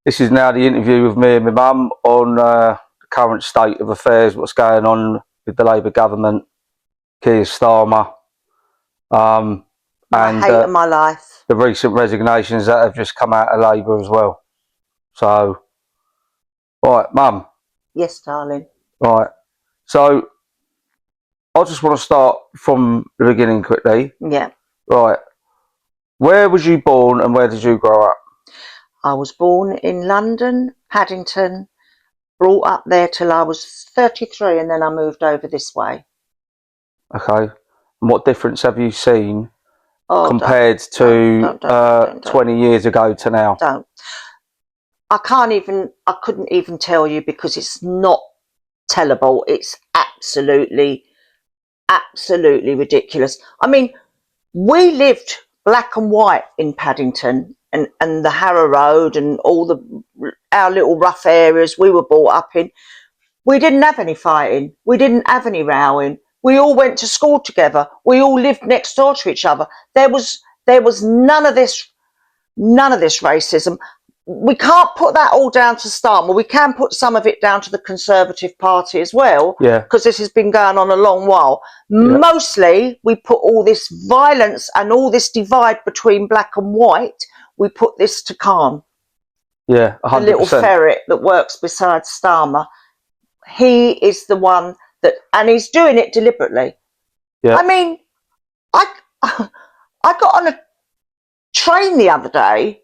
This is now the interview with me and my mum on the current state of affairs, what's going on with the Labour government, Keir Starmer, My and hate of my life. the recent resignations that have just come out of Labour as well. So, right, Mum. Yes, darling. Right. So, I just want to start from the beginning quickly. Yeah. Right. Where was you born and where did you grow up? I was born in London, Paddington, brought up there till I was 33, and then I moved over this way. Okay. And what difference have you seen compared don't, to 20 years ago to now? Don't. I couldn't even tell you because it's not tellable. It's absolutely ridiculous. I mean, we lived black and white in Paddington and the Harrow Road and all our little rough areas we were brought up in. We didn't have any fighting. We didn't have any rowing. We all went to school together. We all lived next door to each other. There was none of this racism. We can't put that all down to Starmer. We can put some of it down to the Conservative Party as well, because this has been going on a long while. Yeah. Mostly, we put all this violence and all this divide between black and white, we put this to Khan. Yeah, 100%. The little ferret that works beside Starmer. He is the one that, and he's doing it deliberately. Yeah. I mean, I got on a train the other day,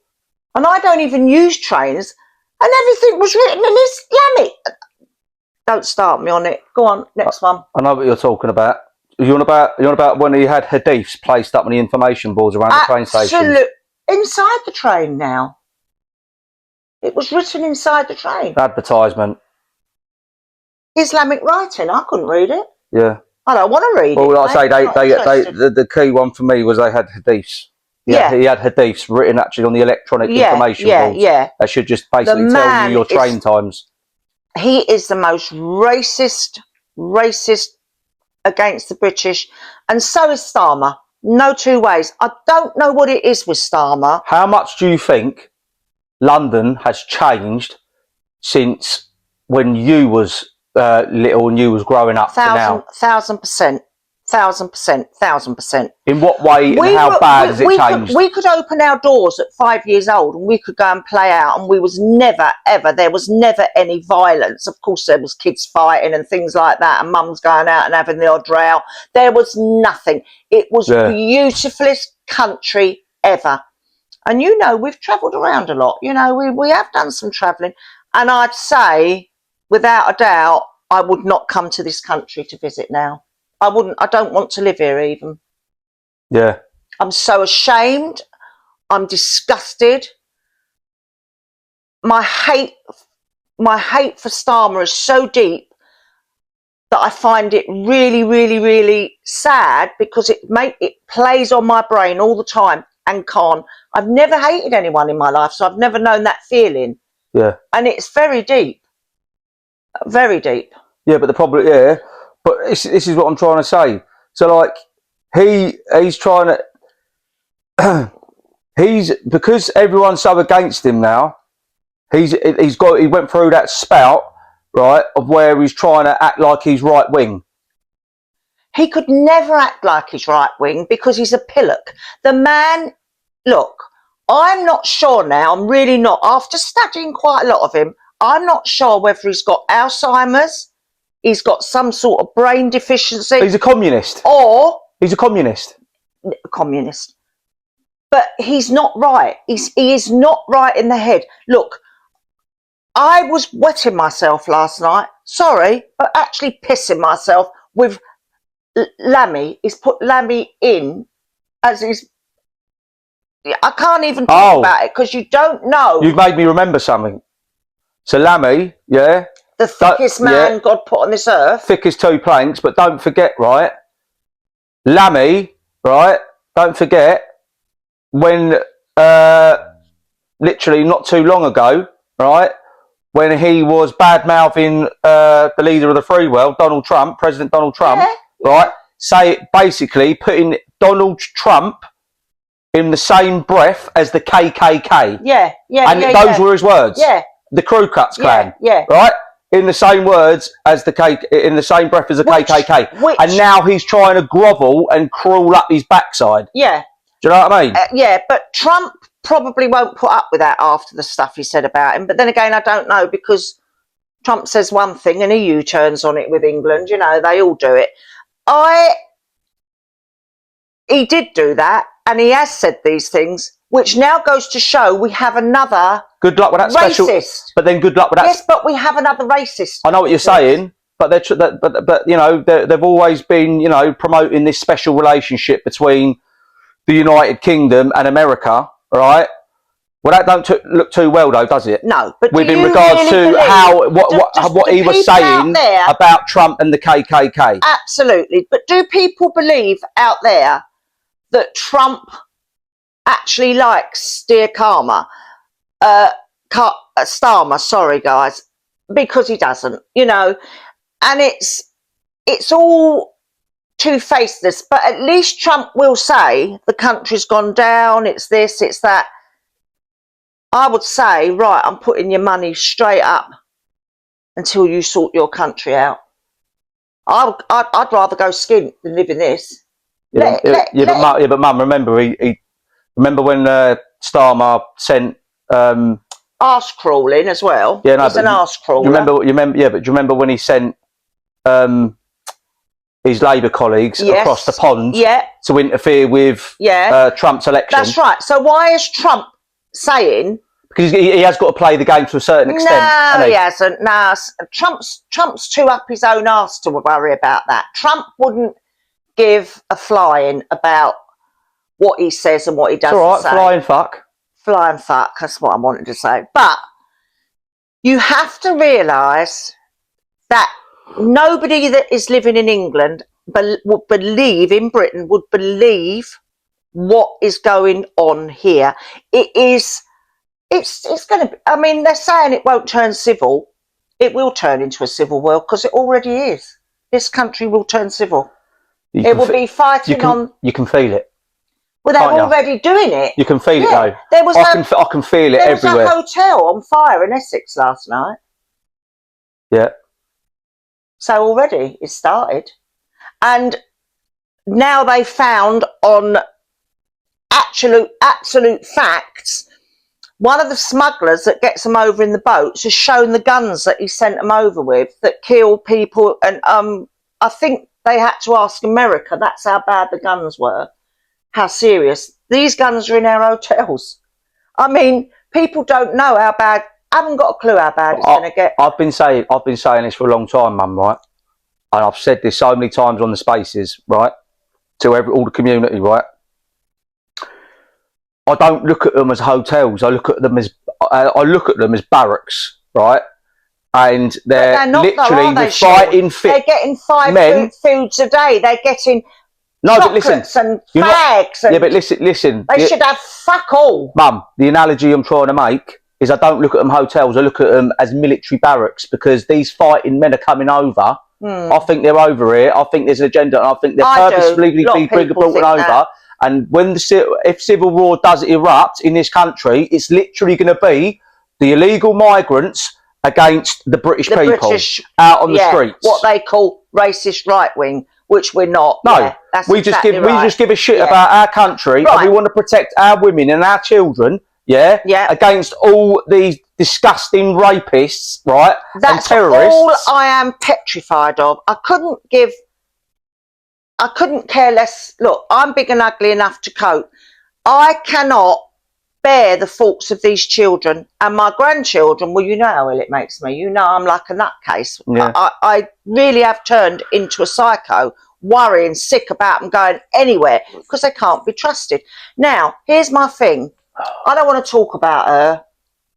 and I don't even use trains, and everything was written in Islamic. Don't start me on it. Go on, next one. I know what you're talking about. You're on about when he had hadiths placed up on the information boards around the train station. Absolutely. Inside the train now. It was written inside the train. Advertisement. Islamic writing. I couldn't read it. Yeah. I don't want to read it. Well, like I say, the key one for me was they had hadiths. Yeah, he had hadiths written actually on the electronic information boards. Yeah. That should just basically tell you your train times. He is the most racist against the British, and so is Starmer. No two ways. I don't know what it is with Starmer. How much do you think London has changed since when you was little and you was growing up to now? 1,000%. 1,000%. In what way and how bad has it changed? We could open our doors at 5 years old and we could go and play out, and there was never any violence. Of course, there was kids fighting and things like that, and mums going out and having the odd row. There was nothing. It was the beautifulest country ever. And you know, we've travelled around a lot. You know, we have done some travelling. And I'd say, without a doubt, I would not come to this country to visit now. I wouldn't. I don't want to live here even. Yeah. I'm so ashamed. I'm disgusted. My hate for Starmer is so deep that I find it really sad, because it plays on my brain all the time. And Khan, I've never hated anyone in my life, so I've never known that feeling. Yeah. And it's very deep. Very deep. Yeah, but the problem, but this is what I'm trying to say. So, like, he's trying to, because everyone's so against him now. He went through that spout, right, of where he's trying to act like he's right wing. He could never act like he's right wing because he's a pillock. The man, look, I'm not sure now. I'm really not. After studying quite a lot of him, I'm not sure whether he's got Alzheimer's. He's got some sort of brain deficiency. He's a communist. Or... He's a communist. Communist. But he's not right. He is not right in the head. Look, I was wetting myself last night. Sorry, but actually pissing myself with Lammy. He's put Lammy in as his... I can't even talk about it because you don't know. You've made me remember something. So Lammy, yeah... The thickest man God put on this earth. Thick as two planks, but don't forget, right? Lammy, right? Don't forget when, literally not too long ago, right? When he was bad-mouthing the leader of the free world, Donald Trump, President Donald Trump, right? Basically putting Donald Trump in the same breath as the KKK. Yeah, yeah, and yeah, those yeah. were his words. Yeah. The Ku Klux Klan. Yeah, Right? In the same words as in the same breath as the KKK. And now he's trying to grovel and crawl up his backside. Yeah. Do you know what I mean? Yeah, but Trump probably won't put up with that after the stuff he said about him. But then again, I don't know, because Trump says one thing and he U-turns on it with England. You know, they all do it. He did do that, and he has said these things, which now goes to show we have another good luck with that racist. Special, but then good luck with that. Yes, but we have another racist. I know what you're saying, but but you know, they've always been, you know, promoting this special relationship between the United Kingdom and America, right? Well, that don't look too well, though, does it? No, but with in regards to how what he was saying about Trump and the KKK. Absolutely, but do people believe out there that Trump actually likes Dear Karma, Starmer? Sorry, guys, because he doesn't, you know, and it's all two-facedness. But at least Trump will say the country's gone down. It's this, it's that. I would say, right, I'm putting your money straight up until you sort your country out. I'd rather go skint than live in this. But Mum, remember remember when Starmer sent arse crawling as well. Yeah, no, he's an arse crawler. Do you remember when he sent his Labour colleagues across the pond to interfere with Trump's election? That's right. So why is Trump saying? Because he has got to play the game to a certain extent. No, he hasn't. No, Trump's too up his own arse to worry about that. Trump wouldn't give a flying about what he says and what he doesn't say. It's all right, flying fuck. That's what I wanted to say. But you have to realise that nobody that is living in England would believe, in Britain, would believe what is going on here. It's going to be, I mean, they're saying it won't turn civil. It will turn into a civil war, because it already is. This country will turn civil. It will be fighting on... You can feel it. Well, they're already doing it. You can feel it, though. I can feel it everywhere. There was a hotel on fire in Essex last night. Yeah. So already it started. And now they found on absolute facts, one of the smugglers that gets them over in the boats has shown the guns that he sent them over with that kill people. And I think they had to ask America. That's how bad the guns were. How serious. These guns are in our hotels. I mean, people don't know how bad. I haven't got a clue how bad it's going to get. I've been saying this for a long time, Mum, right? And I've said this so many times on the spaces, right? To all the community, right? I don't look at them as hotels. I look at them as barracks, right? And they're literally fighting fit. They're getting 5 foods a day. They're getting chocolates and fags. Yeah, but listen. They should have fuck all. Mum, the analogy I'm trying to make is I don't look at them hotels. I look at them as military barracks, because these fighting men are coming over. I think they're over here. I think there's an agenda, and I think they're purposefully being brought over. And if civil war does erupt in this country, it's literally going to be the illegal migrants against the British people out on the streets. What they call racist right wing, which we're not. No, we just give a shit about our country, and we want to protect our women and our children. Against all these disgusting rapists, right? That's and terrorists. All I am petrified of. I couldn't care less. Look, I'm big and ugly enough to cope. I cannot bear the thoughts of these children and my grandchildren. Well, you know how ill it makes me. You know I'm like a nutcase. Yeah. I really have turned into a psycho, worrying, sick about them going anywhere, because they can't be trusted. Now, here's my thing. I don't want to talk about her,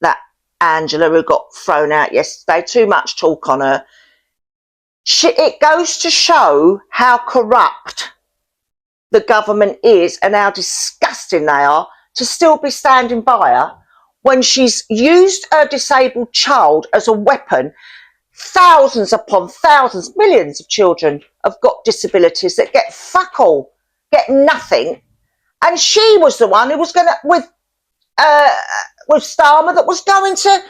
that Angela who got thrown out yesterday. Too much talk on her. It goes to show how corrupt the government is and how disgusting they are to still be standing by her when she's used her disabled child as a weapon. Thousands upon thousands, millions of children have got disabilities that get fuck all, get nothing. And she was the one who was going to, with Starmer, that was going to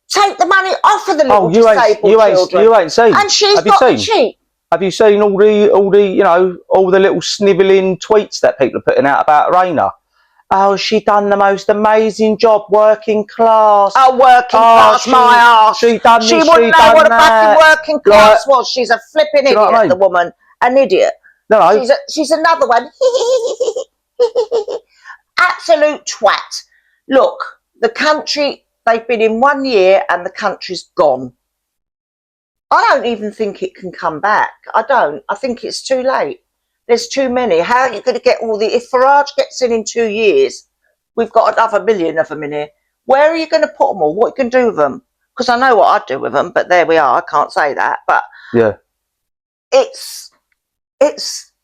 take the money off of the little disabled children. You ain't seen. And she's Have you got seen? the cheek. Have you seen all the you know, all the little snivelling tweets that people are putting out about Raina? Oh, she done the most amazing job, working class. Oh, working class, my arse. She done this, she wouldn't know what a fucking working class was. She's a flipping idiot, I mean? The woman. An idiot. No. She's another one. Absolute twat. Look, the country, they've been in 1 year and the country's gone. I don't even think it can come back. I don't. I think it's too late. There's too many. How are you going to get all the... If Farage gets in 2 years, we've got another million of them in here. Where are you going to put them all? What you can do with them? Because I know what I'd do with them, but there we are. I can't say that. But yeah, it's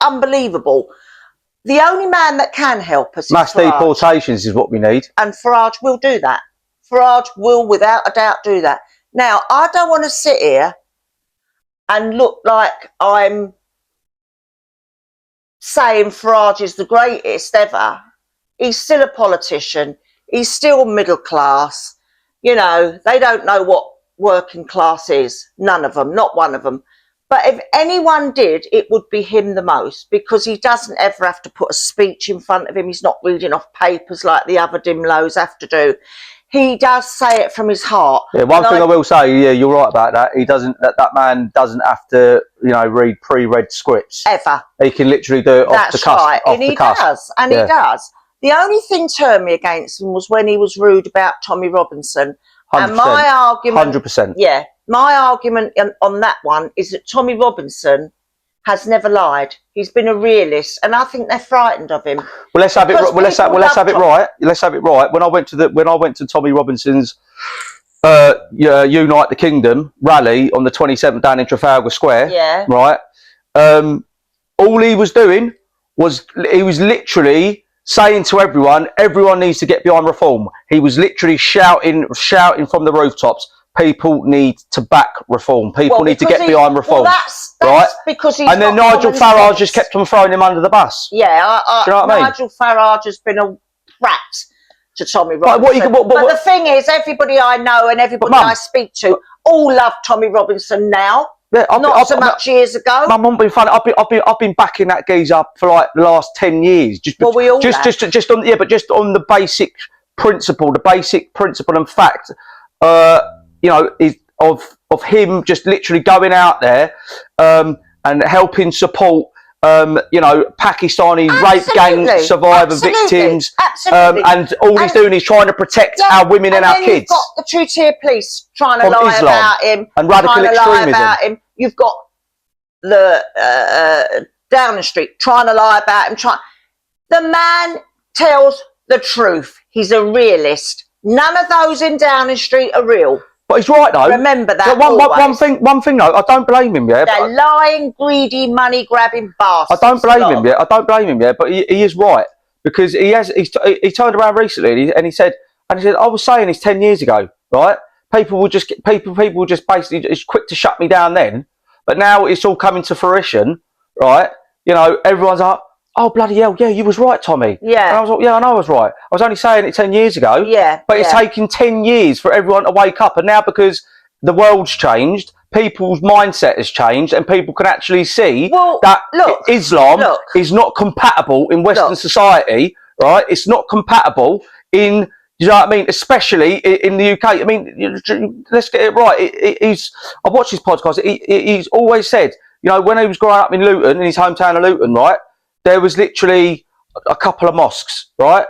unbelievable. The only man that can help us mass is Farage. deportations is what we need. And Farage will do that. Farage will, without a doubt, do that. Now, I don't want to sit here and look like I'm saying Farage is the greatest ever. He's still a politician. He's still middle class. You know, they don't know what working class is. None of them, not one of them. But if anyone did, it would be him the most, because he doesn't ever have to put a speech in front of him. He's not reading off papers like the other Dimlows have to do. He does say it from his heart. Yeah, one thing I will say, yeah, you're right about that. He doesn't. That man doesn't have to, you know, read pre-read scripts ever. He can literally do it off the cusp. Right, and he does, and he does. The only thing turned me against him was when he was rude about Tommy Robinson. 100%, and my argument, 100%. Yeah, my argument on that one is that Tommy Robinson has never lied. He's been a realist, and I think they're frightened of him. Well, let's have it. Well, let's have it right. Let's have it right. When I went to Tommy Robinson's Unite the Kingdom rally on the 27th down in Trafalgar Square, yeah, right. All he was doing was he was literally saying to everyone needs to get behind reform. He was literally shouting from the rooftops. People need to back reform. People need to get behind reform. Well, that's right? Because he's. And then Nigel Farage just kept on throwing him under the bus. Yeah, do you know what I mean? Nigel Farage has been a rat to Tommy Robinson. But the thing is, everybody I know and everybody I speak to all love Tommy Robinson now. Yeah, not so much years ago. Mum, won't be funny. I've been backing that geezer for like the last 10 years. Just on the basic principle, and fact. You know, of him just literally going out there and helping support, you know, Pakistani rape gang survivor victims. Absolutely. And all he's doing is trying to protect our women and our kids. You've got the two-tier police trying to lie about him. And radical extremism. You've got the Downing Street trying to lie about him. The man tells the truth. He's a realist. None of those in Downing Street are real. But he's right though. Remember that. One thing though, I don't blame him. Yeah, they're lying, greedy, money-grabbing bastards. I don't blame him. Yeah, I don't blame him. Yeah, but he is right, because he turned around recently and he said I was saying this 10 years ago, right? People will just basically it's quick to shut me down then, but now it's all coming to fruition, right? You know, everyone's like, oh, bloody hell, yeah, you was right, Tommy. Yeah. And I was like, yeah, I know I was right. I was only saying it 10 years ago. Yeah. But it's taken 10 years for everyone to wake up. And now, because the world's changed, people's mindset has changed, and people can actually see that Islam is not compatible in Western society, right? It's not compatible in, you know what I mean? Especially in the UK. I mean, let's get it right. I've watched his podcast. He's always said, you know, when he was growing up in Luton, in his hometown of Luton, right? There was literally a couple of mosques, right?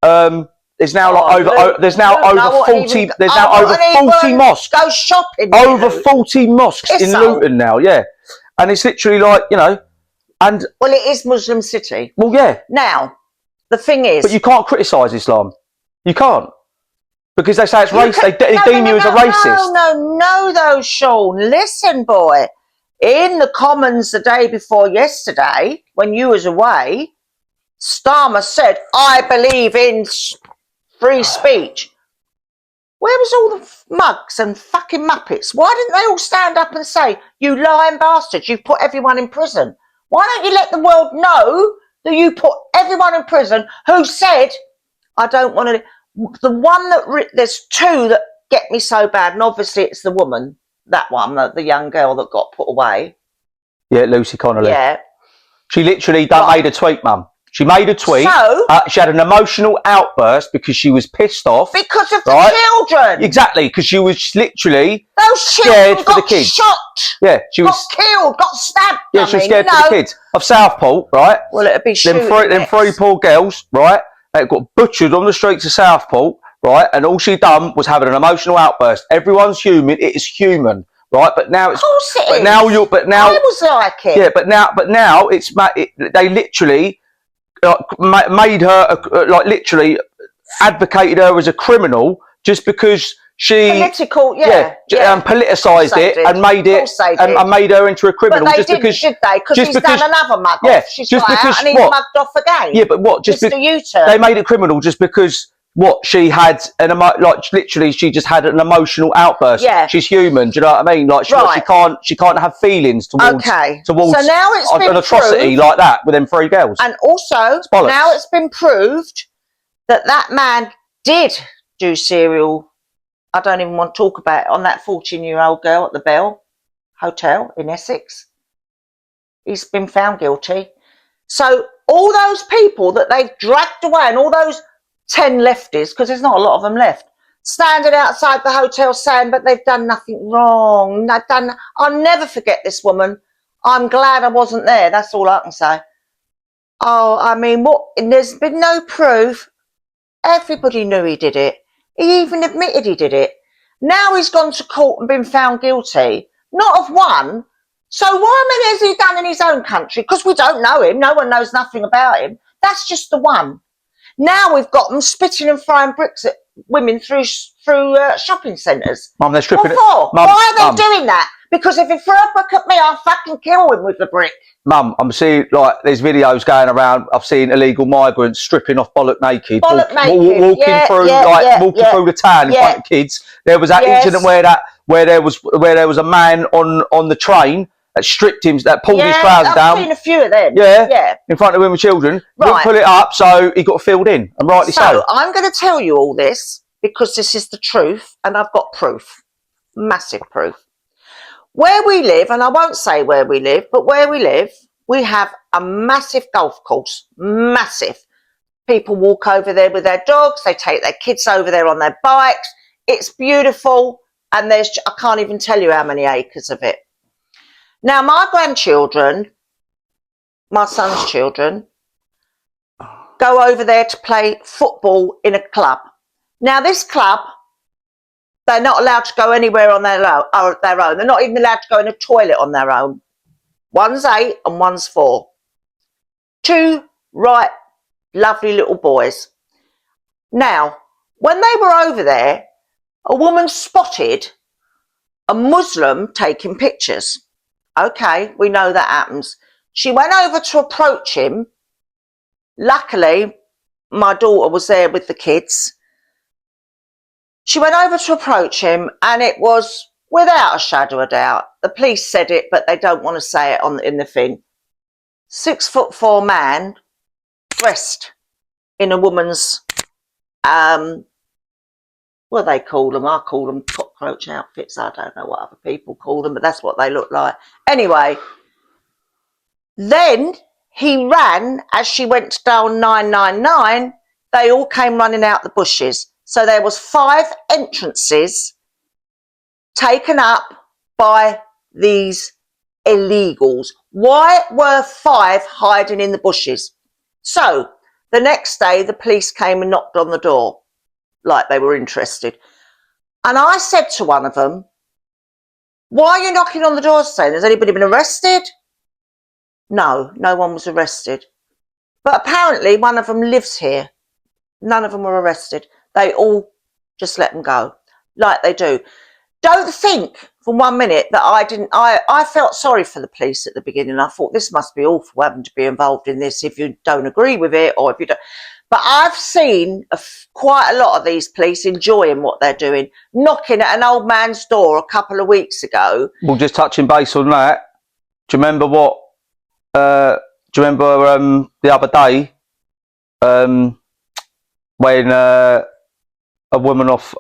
There's now over 40. There's now over 40 mosques. Go shopping. Over 40 mosques in Luton now, yeah. And it's literally like, you know, and well, it is Muslim city. Well, yeah. Now, the thing is, but you can't criticise Islam. You can't, because they say it's racist. They deem you as a racist. No, though, Sean. Listen, boy. In the Commons the day before yesterday, when you was away, Starmer said, I believe in free speech. Where was all the mugs and fucking muppets? Why didn't they all stand up and say, you lying bastards, you've put everyone in prison? Why don't you let the world know that you put everyone in prison who said, I don't want to. The one that, there's two that get me so bad, and obviously it's the woman, that one, the young girl that got put away. Yeah, Lucy Connolly. Yeah. She literally made a tweet, Mum. She made a tweet. So, she had an emotional outburst because she was pissed off. Because of the children. Exactly, because she was literally those scared for the got kids. Shot. Yeah, she was got killed, got stabbed. Yeah, she was scared for the kids of Southport, right? Well, it'd be shooting. Them three poor girls, right? They got butchered on the streets of Southport, right? And all she done was having an emotional outburst. Everyone's human. It is human. Right, but now it's. Of course it is. Now I was like it. Yeah, but now it's. They literally made her literally advocated her as a criminal just because she political, politicised it and made it and made her into a criminal. But they just didn't, because, did they? Because he's done another mug off. She's just got because out and he's mugged off again. Yeah, but what? Just Mr. U-turn. They made it criminal just because. What she had literally, she just had an emotional outburst. Yeah, she's human. Do you know what I mean? Like she can't have feelings towards so now it's been an atrocity proved, like that with them three girls. And also now it's been proved that man did do serial. I don't even want to talk about it, on that 14-year-old girl at the Bell Hotel in Essex. He's been found guilty. So all those people that they've dragged away, and all those 10 lefties, because there's not a lot of them left, standing outside the hotel saying, but they've done nothing wrong. I'll never forget this woman. I'm glad I wasn't there. That's all I can say. Oh, I mean, there's been no proof. Everybody knew he did it. He even admitted he did it. Now he's gone to court and been found guilty. Not of one. So why has he done in his own country? Because we don't know him. No one knows nothing about him. That's just the one. Now we've got them spitting and throwing bricks at women through shopping centres. Mum, they're stripping it. Why are they doing that? Because if he threw a brick at me, I'll fucking kill him with the brick. Mum, I'm seeing there's videos going around. I've seen illegal migrants stripping off bollock naked, walking through the town in front of kids. There was that incident where there was a man on the train that stripped him, that pulled his trousers down. I've seen a few of them. Yeah, in front of women and children. Didn't pull it up, so he got filled in, and rightly so. So I'm going to tell you all this because this is the truth, and I've got proof, massive proof. Where we live, and I won't say where we live, but where we live, we have a massive golf course, massive. People walk over there with their dogs. They take their kids over there on their bikes. It's beautiful, and I can't even tell you how many acres of it. Now, my grandchildren, my son's children, go over there to play football in a club. Now, this club, they're not allowed to go anywhere on their own. They're not even allowed to go in a toilet on their own. One's 8 and one's 4. Two lovely little boys. Now, when they were over there, a woman spotted a Muslim taking pictures. Okay, we know that happens. She went over to approach him. Luckily, my daughter was there with the kids. She went over to approach him, and it was, without a shadow of doubt, the police said it, but they don't want to say it in the thing. 6'4" man, dressed in a woman's, what do they call them? I call them cockroach outfits. I don't know what other people call them, but that's what they look like. Anyway, then he ran as she went to dial 999. They all came running out the bushes. So there was 5 entrances taken up by these illegals. Why were 5 hiding in the bushes? So the next day, the police came and knocked on the door like they were interested. And I said to one of them, why are you knocking on the door saying, has anybody been arrested? No, no one was arrested. But apparently one of them lives here. None of them were arrested. They all just let them go, like they do. Don't think for 1 minute that I felt sorry for the police at the beginning. I thought this must be awful having to be involved in this if you don't agree with it, or if you don't. But I've seen quite a lot of these police enjoying what they're doing, knocking at an old man's door a couple of weeks ago. Well, just touching base on that, do you remember Do you remember the other day when a woman off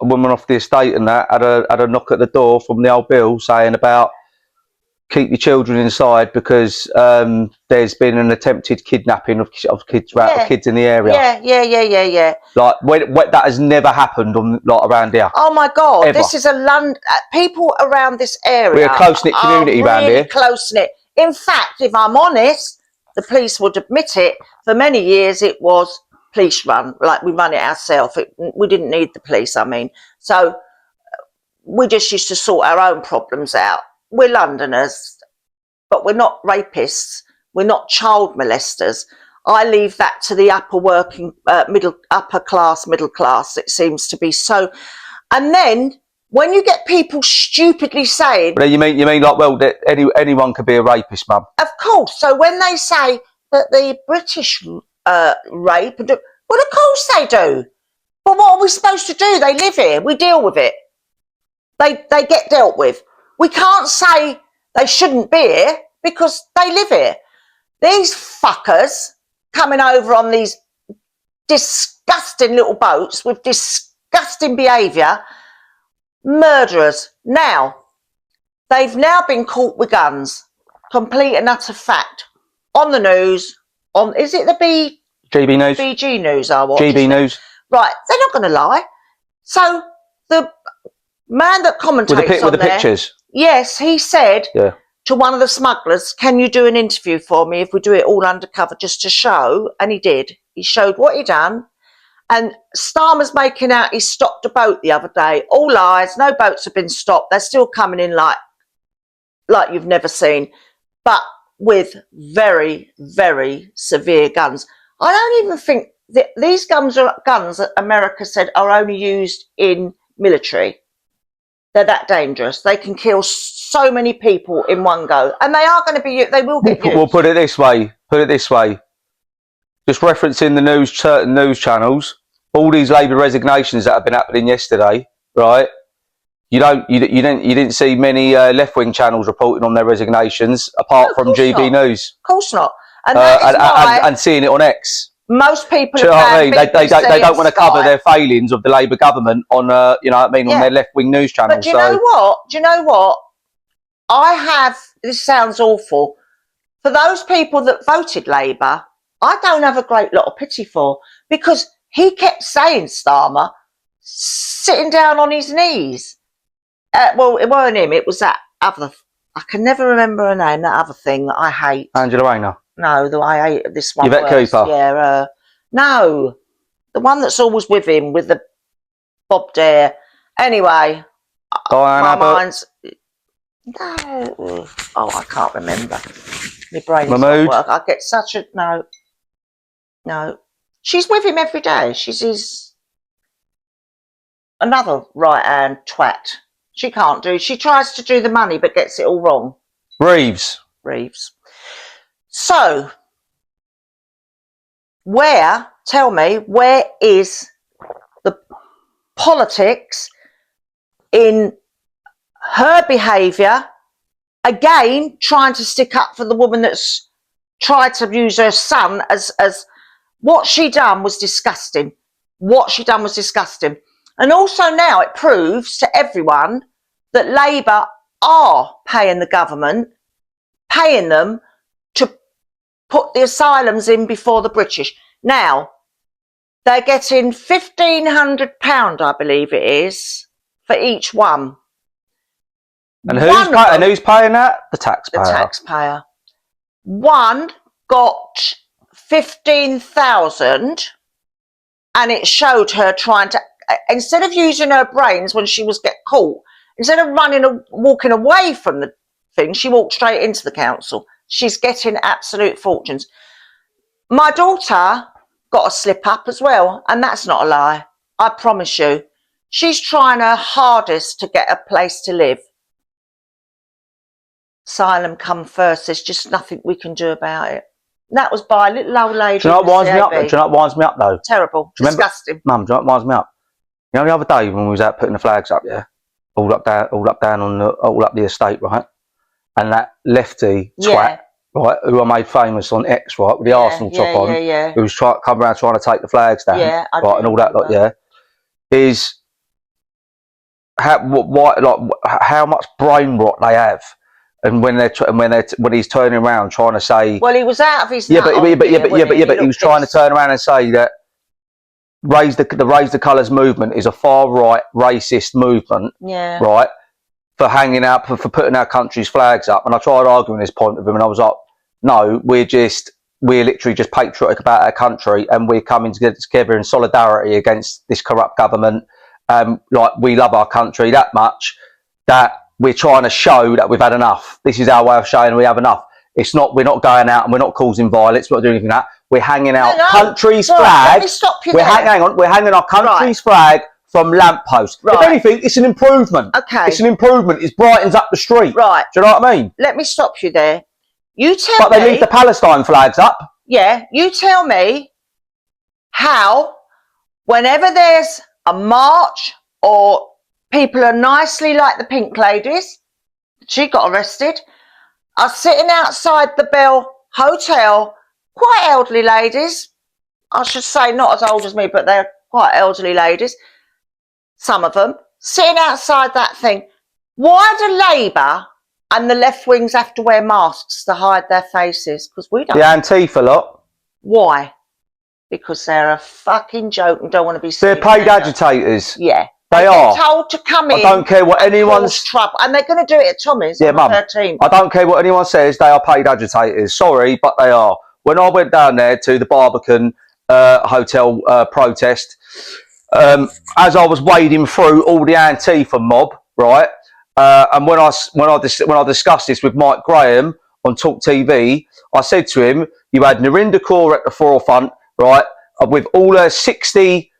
the estate and that had a knock at the door from the old Bill saying about keep your children inside because there's been an attempted kidnapping of kids in the area. Yeah. Like when that has never happened around here. Oh my God, Ever. this is a London. People around this area. We're a close-knit community around really here. Close-knit. In fact, if I'm honest, the police would admit it. For many years, it was police run. Like we run it ourselves. We didn't need the police. I mean, so we just used to sort our own problems out. We're Londoners, but we're not rapists. We're not child molesters. I leave that to the upper class, middle class. It seems to be so. And then when you get people stupidly saying, but you mean like, well, that anyone could be a rapist, Mum? Of course. So when they say that the British rape, well, of course they do. But what are we supposed to do? They live here. We deal with it. They get dealt with. We can't say they shouldn't be here because they live here. These fuckers coming over on these disgusting little boats with disgusting behaviour, murderers. Now, they've now been caught with guns. Complete and utter fact. On the news, is it the GB News? BG News I watch? GB News. Right, they're not going to lie. So the man that commentates with the pictures. Yes, he said to one of the smugglers, "Can you do an interview for me if we do it all undercover just to show?" And he did. He showed what he'd done. And Starmer's making out he stopped a boat the other day. All lies. No boats have been stopped. They're still coming in like you've never seen, but with very, very severe guns. I don't even think that these guns that America said are only used in military. They're that dangerous. They can kill so many people in one go, and they are going to be. They will get used. We'll put it this way. Just referencing the certain news channels, all these Labour resignations that have been happening yesterday, right? You didn't see many left-wing channels reporting on their resignations apart from GB News. Of course not. And that is why and seeing it on X. Most people. Do you know what I mean? They don't want to cover their failings of the Labour government on on their left-wing news channels. But do you know what? I have. This sounds awful. For those people that voted Labour, I don't have a great lot of pity for, because he kept saying, Starmer, sitting down on his knees. Well, it weren't him. It was that other. I can never remember her name. That other thing that I hate. Angela Rayner. No, I hate this one. Yvette Cooper. Yeah. No, the one that's always with him with the bobbed hair. Anyway, my mind's. No. Oh, I can't remember. My brain's not work. I get such a no. She's with him every day. She's his another right hand twat. She can't do. She tries to do the money, but gets it all wrong. Reeves. So, tell me, where is the politics in her behaviour? Again, trying to stick up for the woman that's tried to use her son as what she done was disgusting. And also now it proves to everyone that Labour are paying the government, paying them to put the asylums in before the British. Now, they're getting £1,500, I believe it is, for each one. And who's paying that? The taxpayer. The taxpayer. One got 15,000, and it showed her trying to, instead of using her brains when she was get caught, instead of walking away from the thing, she walked straight into the council. She's getting absolute fortunes. My daughter got a slip up as well, and that's not a lie. I promise you. She's trying her hardest to get a place to live. Asylum come first. There's just nothing we can do about it. And that was by a little old lady. Do you know what winds me up though? Terrible. Disgusting. Mum, do you know what winds me up? You know the other day when we was out putting the flags up, all up the estate, right? And that lefty twat, right, who I made famous on X, right, with the Arsenal top on, who was come around trying to take the flags down, right, and all that, like, is how much brain rot they have, and when he's turning around trying to say, well, he was out of his he was trying to turn around and say that raise the colours movement is a far right racist movement, right, for hanging out for putting our country's flags up. And I tried arguing this point with him, and I was like, no, we're literally just patriotic about our country, and we're coming together in solidarity against this corrupt government. Like, we love our country that much that we're trying to show that we've had enough. This is our way of showing we have enough. It's not, we're not going out and we're not causing violence, we're not doing anything like that. We're hanging out country's flag. Let me stop you there. Hang on, we're hanging our country's flag from lampposts. If anything, it's an improvement. Okay. It's an improvement. It brightens up the street. Right. Do you know what I mean? Let me stop you there. You tell me. But they leave the Palestine flags up. Yeah. You tell me how, whenever there's a march or people are nicely like the pink ladies, she got arrested, are sitting outside the Bell Hotel, quite elderly ladies, I should say, not as old as me, but they're quite elderly ladies, some of them, sitting outside that thing. Why do Labour and the left wings have to wear masks to hide their faces? Because we don't. The Antifa lot. Why? Because they're a fucking joke and don't want to be seen. They're paid agitators. Yeah. They are told to come in. I don't care what anyone's trouble, and they're going to do it at Tommy's. Yeah, Mum. I don't care what anyone says. They are paid agitators. Sorry, but they are. When I went down there to the Barbican hotel protest, as I was wading through all the Antifa mob, right, and when I discussed this with Mike Graham on Talk TV, I said to him, "You had Narinder Kaur at the forefront, right, with all her 60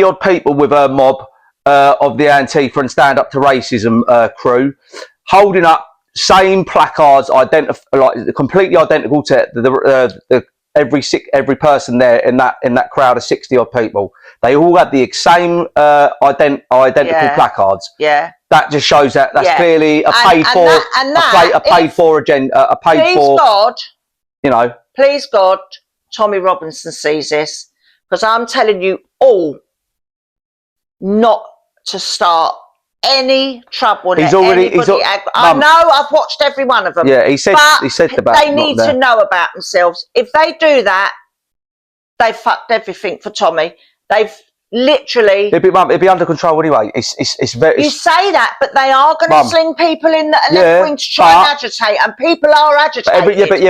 odd people with her mob." Of the Antifa and Stand Up to Racism crew, holding up same placards, completely identical to every person there in that crowd of 60 odd people. They all had the same identical placards. Yeah, that just shows that's clearly a paid for agenda. God, you know. Please God, Tommy Robinson sees this, because I'm telling you all not to start any trouble. I know, I've watched every one of them. Yeah, he said about they need to know about themselves. If they do that, they've fucked everything for Tommy. They've literally. It'd be under control anyway. It's very. You say that, but they are going to sling people in the left wing to try and agitate, and people are agitated. But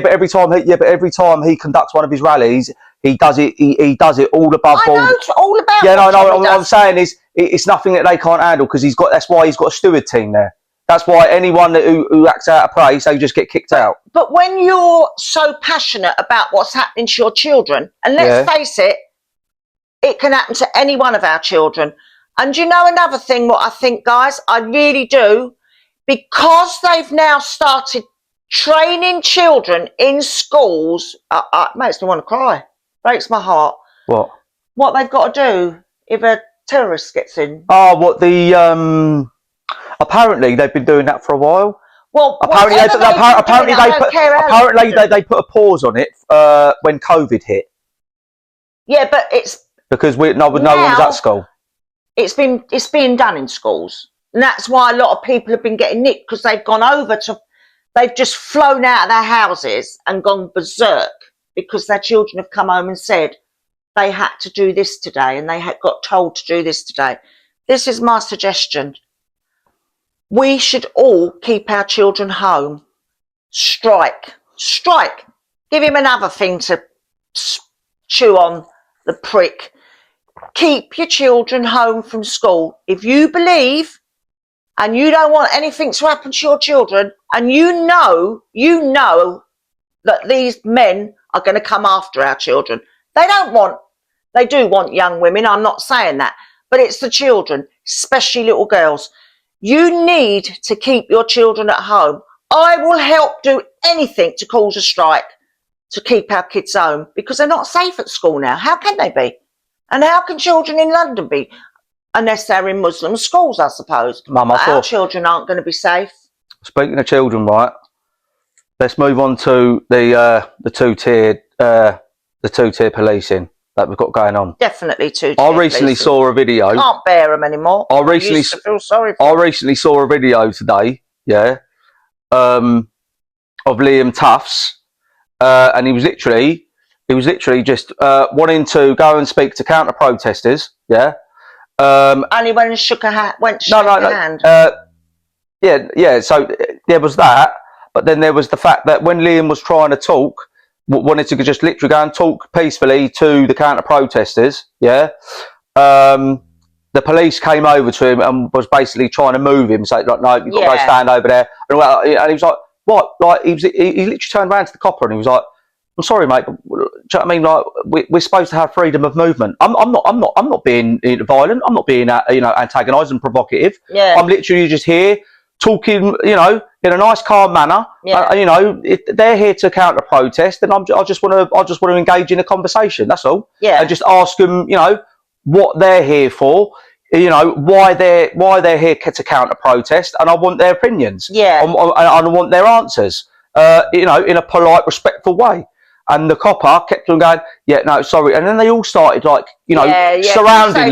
every time he conducts one of his rallies, he does it. He does it all above board. I know all about. Yeah, no. What I'm saying is, it's nothing that they can't handle, because that's why he's got a steward team there. That's why anyone who acts out of place, they just get kicked out. But when you're so passionate about what's happening to your children, and let's face it, it can happen to any one of our children. And you know another thing, what I think, guys, I really do, because they've now started training children in schools, it makes me want to cry. Breaks my heart. What? What they've got to do if a terrorist gets in. Oh, what the apparently they've been doing that for a while. Well, apparently they put a pause on it when COVID hit. Yeah, but it's because no one was at school. It's being done in schools, and that's why a lot of people have been getting nicked, because they've just flown out of their houses and gone berserk because their children have come home and said they had to do this today, and they had got told to do this today. This is my suggestion. We should all keep our children home. Strike. Give him another thing to chew on, the prick. Keep your children home from school. If you believe and you don't want anything to happen to your children, and you know that these men are going to come after our children. They do want young women, I'm not saying that, but it's the children, especially little girls. You need to keep your children at home. I will help do anything to cause a strike to keep our kids home, because they're not safe at school now. How can they be? And how can children in London be? Unless they're in Muslim schools, I suppose. Mum, our children aren't going to be safe. Speaking of children, right? let's move on to the two-tier policing that we've got going on. Definitely two. I recently saw a video. Can't bear them anymore. I used to feel sorry for them. I recently saw a video today, of Liam Tufts, and he was literally just wanting to go and speak to counter protesters, And he went and shook a hand. Hand. So there was that, but then there was the fact that when Liam was trying to talk, wanted to just literally go and talk peacefully to the counter protesters, the police came over to him and was basically trying to move him, say like, no, you've got to go stand over there. And he was like, what? Like he literally turned around to the copper and he was like, I'm sorry, mate. But, do you know what I mean? Like we're supposed to have freedom of movement. I'm not being violent. I'm not being antagonised and provocative. Yeah. I'm literally just here talking, in a nice, calm manner. Yeah. If they're here to counter protest, then I just want to engage in a conversation. That's all. Yeah. And just ask them, what they're here for. Why they're here to counter protest, and I want their opinions. Yeah. And I want their answers. In a polite, respectful way. And the copper kept on going, yeah, no, sorry. And then they all started surrounding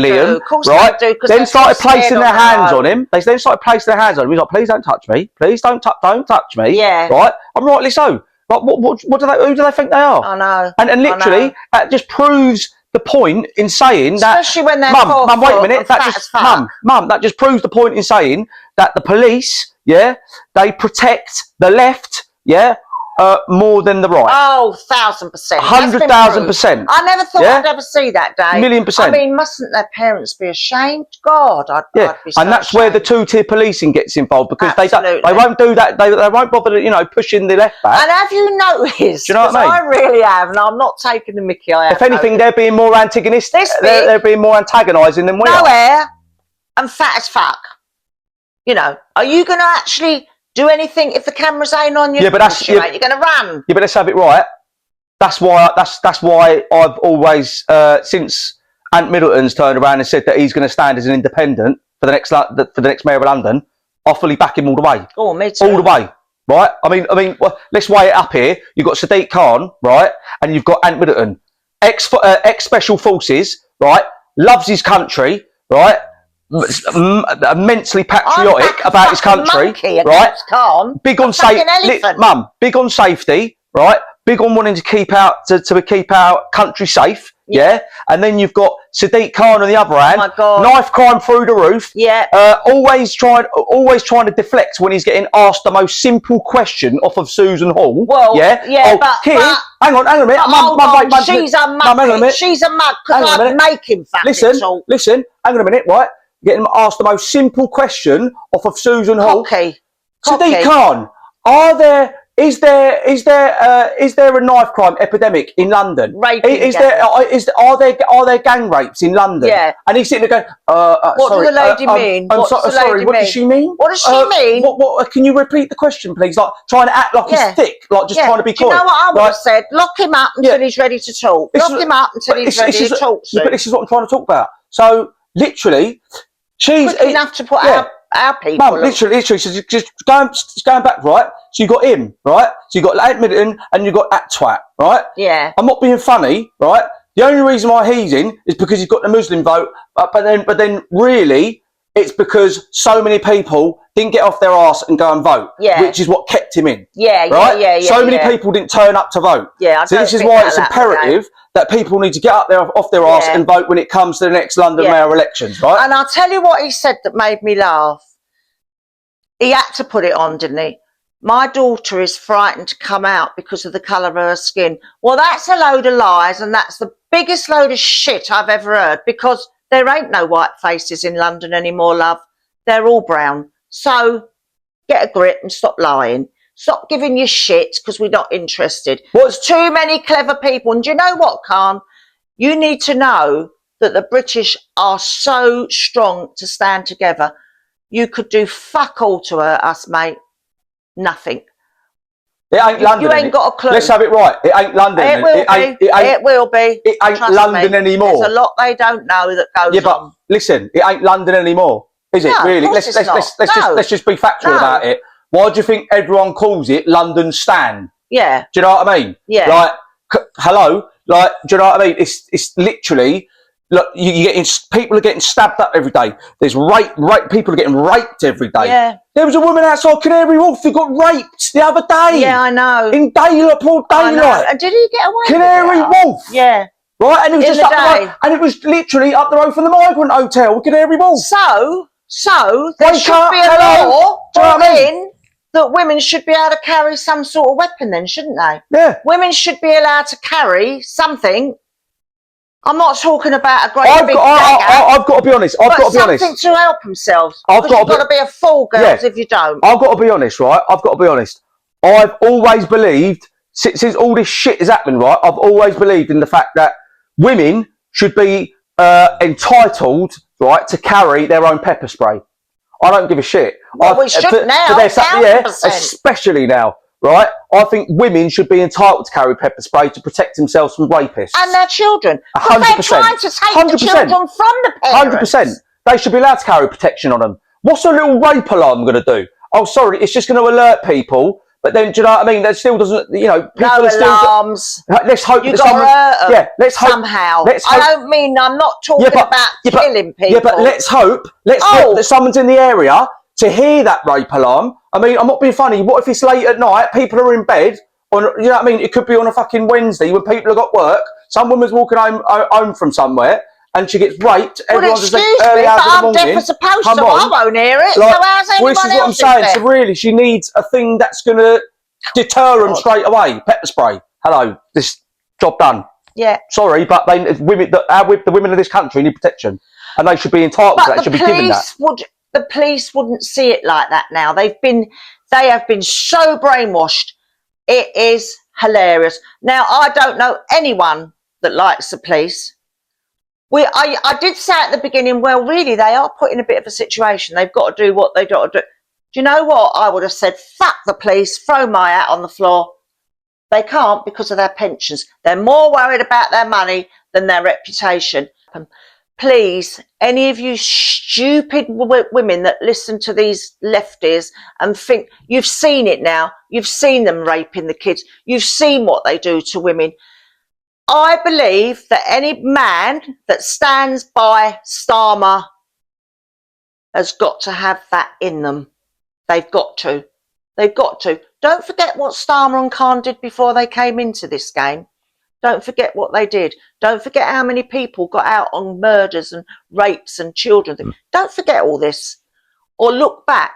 Liam, right? Then started placing their hands on him. They then started placing their hands on him. He's like, please don't touch me. Please don't touch me. Yeah. Right? And rightly so. Like, who do they think they are? I know. And literally, that just proves the point in saying that. Especially when they're Mum, wait a minute. That just proves the point in saying that the police, they protect the left, more than the right. Oh, 1,000%. 100,000%. I never thought I'd ever see that day. 1,000,000%. I mean, mustn't their parents be ashamed? God, I'd be so and that's ashamed. where the two-tier policing gets involved, because they won't do that. They won't bother, pushing the left back. And have you noticed? Do you know what I mean? I really have, and I'm not taking the mickey. If anything, they're being more antagonistic. They're being more antagonising than we are. No hair and fat as fuck. Are you going to actually do anything if the camera's ain't on you? Yeah, but you're going to run. Yeah, but let's have it right. That's why I've always, since Ant Middleton's turned around and said that he's going to stand as an independent for the next mayor of London, I fully back him all the way. Oh, me too. All the way, right? I mean, well, let's weigh it up here. You've got Sadiq Khan, right, and you've got Ant Middleton, ex special forces, right? Loves his country, right? Immensely patriotic about his country, right? Big on safety, big on safety, right? Big on wanting to keep our country safe, And then you've got Sadiq Khan on the other hand, knife crime through the roof, always trying to deflect when he's getting asked the most simple question off of Susan Hall. Well, hang on a minute. She's a mug. She's a mug because I'm making fucking talk. Listen, hang on a minute, right? Getting asked the most simple question off of Susan Hall. Sadiq Khan, is there a knife crime epidemic in London? Are there gang rapes in London? Yeah. And he's sitting there going, what does the lady mean? Sorry, what does she mean? What does she mean? What? Can you repeat the question, please? Like trying to act like he's thick, like just trying to be coy. Do you know what I would have said? Lock him up until he's ready to talk. Lock him up until he's ready to talk. But this is what I'm trying to talk about. So literally, she's quick enough to put our people. Mum, literally, so just going back, right? So you got him, right? So you got Ant Middleton and you got that twat, right? Yeah. I'm not being funny, right? The only reason why he's in is because he's got the Muslim vote, but then really, it's because so many people didn't get off their arse and go and vote, which is what kept him in. So many people didn't turn up to vote. So this is why it's imperative that people need to get up there off their arse and vote when it comes to the next London mayor elections, right? And I'll tell you what he said that made me laugh. He had to put it on, didn't he? My daughter is frightened to come out because of the colour of her skin. Well, that's a load of lies, and that's the biggest load of shit I've ever heard, because there ain't no white faces in London anymore, love. They're all brown. So get a grip and stop lying. Stop giving your shit because we're not interested. There's too many clever people. And do you know what, Khan? You need to know that the British are so strong to stand together. You could do fuck all to us, mate. Nothing. It ain't London. You ain't got a clue. Let's have it right. It ain't London. It will be. It ain't London anymore. There's a lot they don't know that goes on. Listen, it ain't London anymore, is it? No, really? Let's just be factual about it. Why do you think everyone calls it London Stan? Yeah. Do you know what I mean? Yeah. Like, hello? Like, do you know what I mean? It's literally, look, you're getting, people are getting stabbed up every day. There's rape, people are getting raped every day. Yeah. There was a woman outside Canary Wharf who got raped the other day. Yeah, I know. In daylight, broad daylight. And did he get away Canary with it? Wharf. Yeah. Right? And it was In just the up the day. road. And it was literally up the road from the migrant hotel, Canary Wharf. So there Wake should up, be a hello. law Do you know what I mean? in that women should be able to carry some sort of weapon then, shouldn't they? Yeah. Women should be allowed to carry something. I'm not talking about a great big dagger. I've got to be honest. I've got to be honest. Something to help themselves. You've got to be a fool, girls, if you don't. I've got to be honest, right? I've got to be honest. I've always believed, since all this shit has happened, right? I've always believed in the fact that women should be entitled, right, to carry their own pepper spray. I don't give a shit. Well, we should now, 1,000%. Especially now, right? I think women should be entitled to carry pepper spray to protect themselves from rapists. And their children. 100%. They're trying to take the children from the parents. 100%. They should be allowed to carry protection on them. What's a little rape alarm going to do? Oh, sorry, it's just going to alert people. But then, do you know what I mean? That still doesn't, you know, people no are still. Alarms. Let's hope you that got someone. Yeah, let's hope. Somehow. I don't mean, I'm not talking about killing people. Yeah, but let's hope that someone's in the area to hear that rape alarm. I mean, I'm not being funny. What if it's late at night, people are in bed, you know what I mean? It could be on a fucking Wednesday when people have got work. Some woman's walking home from somewhere and she gets raped. Well, everyone's just excuse like, me, hours but in the I'm morning. deaf as a post, Come so on. I won't hear it. Like, so how's anyone this is what I'm else saying. there? So really, she needs a thing that's going to deter them straight away. Pepper spray. Hello, this job done. Yeah. Sorry, but the women of this country need protection, and they should be entitled to that. They should be given that. The police wouldn't see it like that now. They have been so brainwashed. It is hilarious. Now, I don't know anyone that likes the police. I did say at the beginning, well, really, they are put in a bit of a situation. They've got to do what they've got to do. Do you know what? I would have said, fuck the police, throw my hat on the floor. They can't because of their pensions. They're more worried about their money than their reputation. Please, any of you stupid women that listen to these lefties and think, you've seen it now. You've seen them raping the kids. You've seen what they do to women. I believe that any man that stands by Starmer has got to have that in them. They've got to. They've got to. Don't forget what Starmer and Khan did before they came into this game. Don't forget what they did. Don't forget how many people got out on murders and rapes and children. Don't forget all this. Or look back.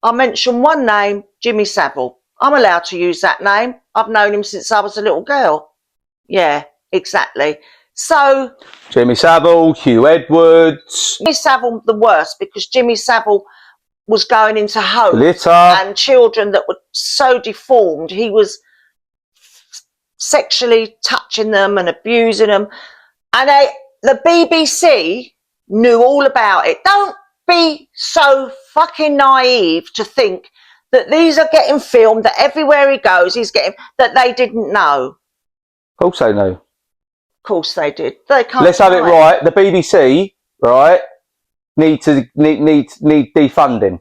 I mentioned one name, Jimmy Savile. I'm allowed to use that name. I've known him since I was a little girl. Yeah, exactly. So Jimmy Savile, Hugh Edwards. Jimmy Savile the worst, because Jimmy Savile was going into homes and children that were so deformed. He was sexually touching them and abusing them. And the BBC knew all about it. Don't be so fucking naive to think that these are getting filmed, that everywhere he goes, he's getting, that they didn't know. Of course they know. Of course they did. They can't. Let's have it right. The BBC, right, need defunding.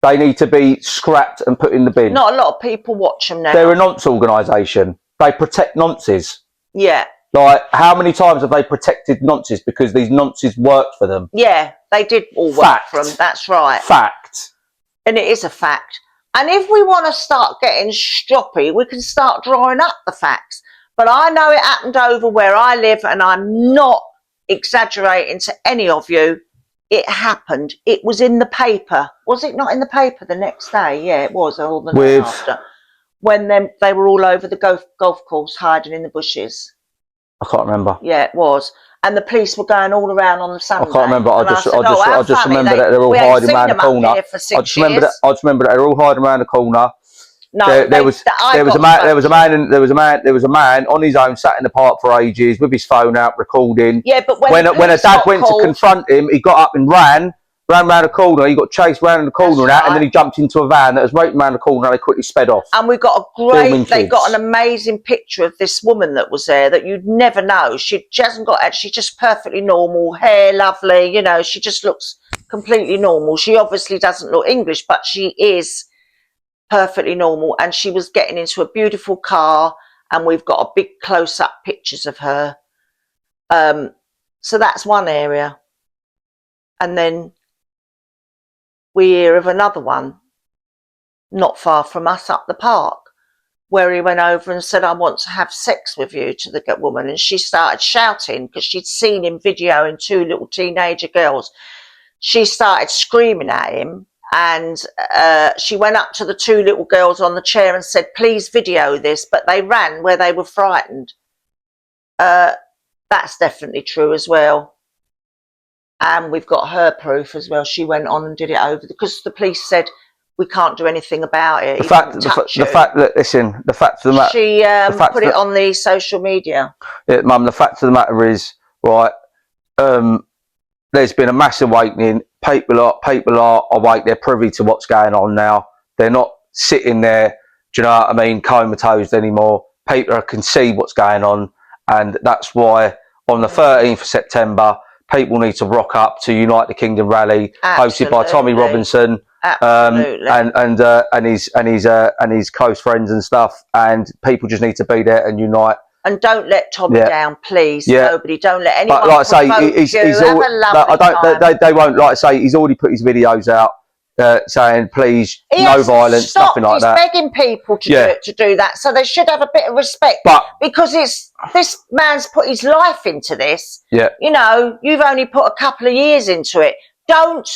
They need to be scrapped and put in the bin. Not a lot of people watch them now. They're a nonce organisation. They protect nonces. Yeah. Like, how many times have they protected nonces because these nonces worked for them? Yeah, they did all work for them. That's right. Fact. And it is a fact. And if we want to start getting stroppy, we can start drawing up the facts. But I know it happened over where I live, and I'm not exaggerating to any of you. It happened. It was in the paper. Was it not in the paper the next day? Yeah, it was. Or the night after. When they were all over the golf course hiding in the bushes. I can't remember. Yeah, it was. And the police were going all around on the Sunday. I can't remember. I just remember that they're all hiding around the corner. I just remember that they're all hiding around the corner. No, there was a man on his own, sat in the park for ages with his phone out recording. Yeah, but when a dad went to confront him, he got up and ran round the corner. He got chased round the corner and then he jumped into a van that was right round the corner and they quickly sped off. And we got they got an amazing picture of this woman that was there that you'd never know. She hasn't got, she's just perfectly normal, hair lovely, you know, she just looks completely normal. She obviously doesn't look English, but she is perfectly normal, and she was getting into a beautiful car, and we've got a big close-up pictures of her. So that's one area. And then we hear of another one not far from us up the park, where he went over and said, I want to have sex with you, to the woman. And she started shouting because she'd seen him videoing 2 little teenager girls. She started screaming at him, and she went up to the 2 little girls on the chair and said, please video this. But they ran where they were frightened. That's definitely true as well. And we've got her proof as well. She went on and did it over because the police said we can't do anything about it. The fact that, listen, the fact of the matter, she put it on the social media. Yeah, Mum, the fact of the matter is, right, there's been a massive awakening. People are awake. They're privy to what's going on now. They're not sitting there, do you know what I mean, comatose anymore. People can see what's going on, and that's why on the 13th of September, people need to rock up to Unite the Kingdom rally, hosted by Tommy Robinson. And his close friends and stuff, and people just need to be there and unite. And don't let Tommy down, please. Yeah. Nobody, don't let anyone. But like I say, he's have a lovely time. They won't. Like I say, he's already put his videos out saying, please, no violence, nothing like that. He's begging people to do that, so they should have a bit of respect. Because this man's put his life into this. Yeah. You know, you've only put a couple of years into it. Don't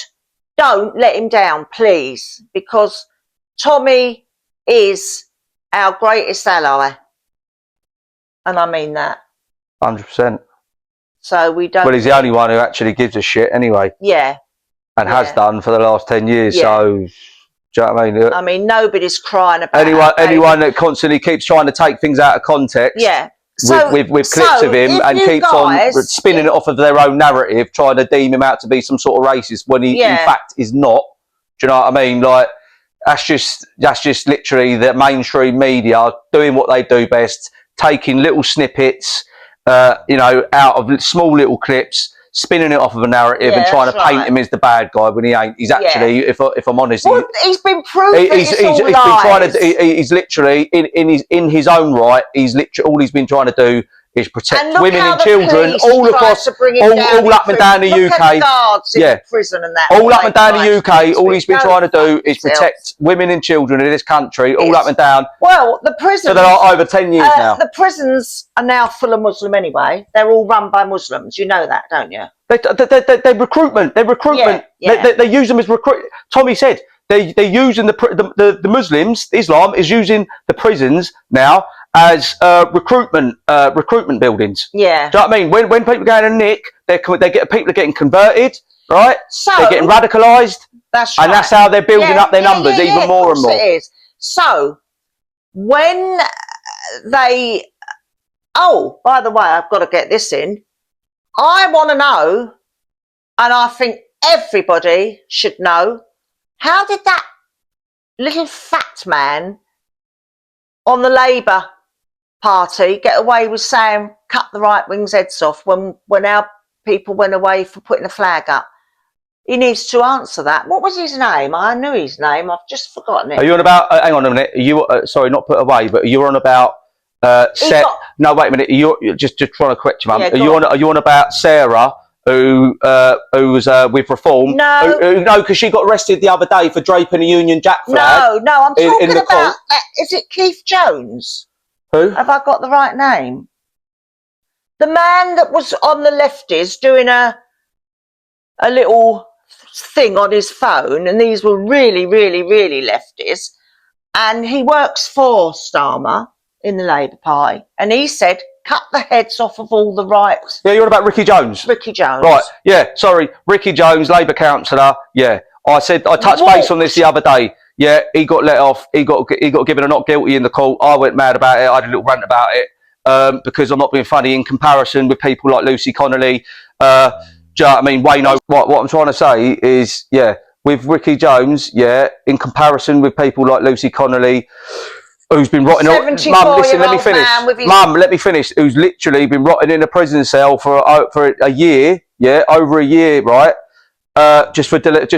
let him down, please, because Tommy is our greatest ally. And I mean that. 100%. So we don't... Well, he's the only one who actually gives a shit anyway. Yeah. And has done for the last 10 years, so... Do you know what I mean? I mean, nobody's crying about anyone that constantly keeps trying to take things out of context... Yeah. With clips of him and keeps on spinning it off of their own narrative, trying to deem him out to be some sort of racist when he in fact is not. Do you know what I mean? Like that's just literally the mainstream media doing what they do best, taking little snippets, out of small little clips, spinning it off of a narrative and trying to paint him as the bad guy when he ain't. He's actually, if I'm honest, he's been proved he's been trying to. He's literally in his own right. He's literally all he's been trying to do is protect women and children all across, all up and down the UK. Prison and that. All up and down the UK. All he's been trying to do is protect women and children in this country, all up and down. Well, the prisons. So they're over 10 years now. The prisons are now full of Muslim anyway. They're all run by Muslims. You know that, don't you? They're recruitment. They're recruitment. Yeah. They use them as recruit. Tommy said they're using the Muslims. Islam is using the prisons now as recruitment buildings. Yeah. Do you know what I mean? When people go in a nick, people are getting converted, right? So they're getting radicalised. That's right. And that's how they're building up their numbers even more and more. It is. So when they, by the way, I've got to get this in. I want to know, and I think everybody should know, how did that little fat man on the Labour Party get away with saying cut the right wing's heads off when our people went away for putting a flag up? He needs to answer that. What was his name? I knew his name. I've just forgotten it. Are you on about? Hang on a minute. Are you sorry, not put away, but you're on about. No, wait a minute. You're just trying to correct you, Mum. Yeah, are you on about Sarah, who was with Reform? No, no, because she got arrested the other day for draping a Union Jack flag. No, I'm talking about. Is it Keith Jones? Who? Have I got the right name? The man that was on the lefties doing a little thing on his phone, and these were really, really, really lefties, and he works for Starmer in the Labour Party, and he said, cut the heads off of all the rights. Yeah, you're on about Ricky Jones. Ricky Jones. Right, yeah, sorry, Ricky Jones, Labour councillor, yeah. I touched base on this the other day. Yeah, he got let off. He got given a not guilty in the court. I went mad about it. I had a little rant about it because I'm not being funny in comparison with people like Lucy Connolly. Do you know what I mean? Wayne, what I'm trying to say is, yeah, with Ricky Jones, yeah, in comparison with people like Lucy Connolly, who's been rotting. Mum, listen, let me finish. Mum, let me finish. Who's literally been rotting in a prison cell for a year, yeah, over a year, right? just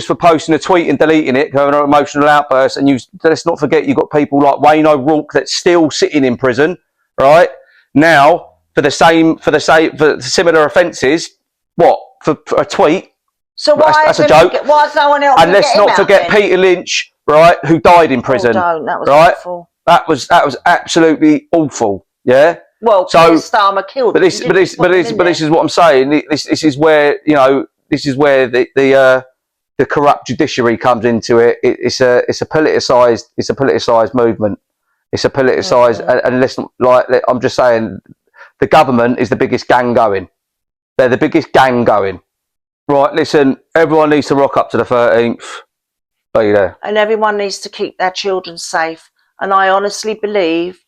for posting a tweet and deleting it, having an emotional outburst. And let's not forget, you've got people like Wayne O'Rourke that's still sitting in prison, right now for similar offences. What, for a tweet? So that's a joke. Why is no one else? And let's not forget Peter Lynch, right, who died in prison. Oh, that was right? awful. That was absolutely awful. Yeah. Well, so Starmer killed. But this is what I'm saying. This is where, you know, this is where the corrupt judiciary comes into it. It's a politicised movement. It's a politicised, and listen, like I'm just saying, the government is the biggest gang going. They're the biggest gang going. Right, listen, everyone needs to rock up to the 13th. Are you there? And everyone needs to keep their children safe. And I honestly believe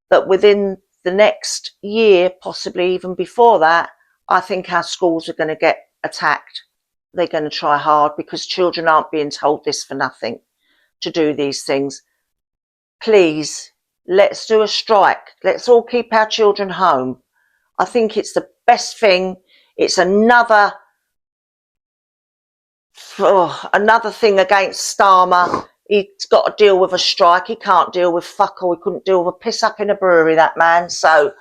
that within the next year, possibly even before that, I think our schools are going to get attacked. They're going to try hard because children aren't being told this for nothing to do these things. Please, let's do a strike. Let's all keep our children home. I think it's the best thing. It's another thing against Starmer. He's got to deal with a strike. He can't deal with fuck all. He couldn't deal with a piss up in a brewery, that man. So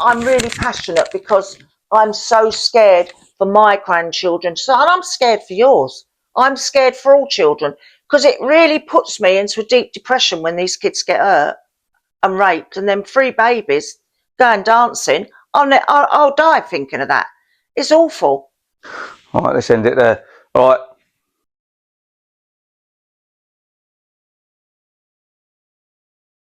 I'm really passionate because I'm so scared for my grandchildren. So, and I'm scared for yours. I'm scared for all children because it really puts me into a deep depression when these kids get hurt and raped and then 3 babies going dancing. I'll die thinking of that. It's awful. All right, let's end it there. All right.